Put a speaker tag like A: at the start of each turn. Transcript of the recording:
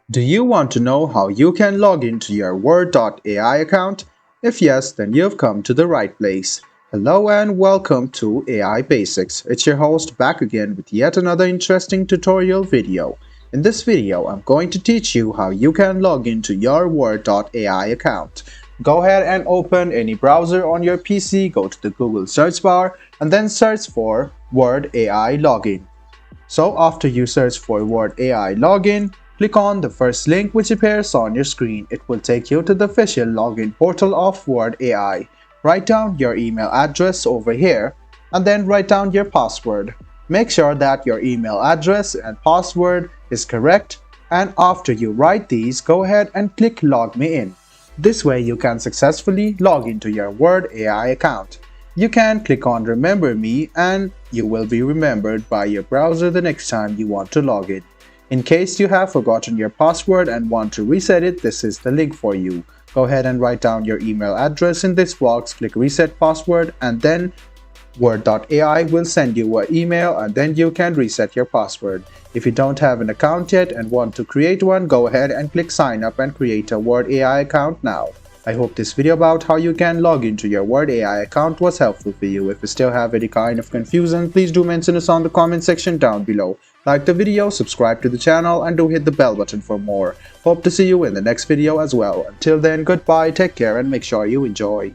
A: Do you want to know how you can log into your word.ai account? If yes, then you've come to the right place. Hello and welcome to AI Basics. It's your host back again with yet another interesting tutorial video. In this video, I'm going to teach you how you can log into your word.ai account. Go ahead and open any browser on your PC, go to the Google search bar, and then search for Word AI Login. So after you search for Word AI Login, click on the first link which appears on your screen. It will take you to the official login portal of Word AI. Write down your email address over here and then write down your password. Make sure that your email address and password is correct, and after you write these, go ahead and click Log Me In. This way you can successfully log into your Word AI account. You can click on Remember Me and you will be remembered by your browser the next time you want to log in. In case you have forgotten your password and want to reset it, this is the link for you. Go ahead and write down your email address in this box, click Reset Password, and then Word.ai will send you an email and then you can reset your password. If you don't have an account yet and want to create one, go ahead and click Sign Up and create a Word AI account now. I hope this video about how you can log into your Word AI account was helpful for you. If you still have any kind of confusion, please do mention us on the comment section down below. Like the video, subscribe to the channel, and do hit the bell button for more. Hope to see you in the next video as well. Until then, goodbye, take care, and make sure you enjoy.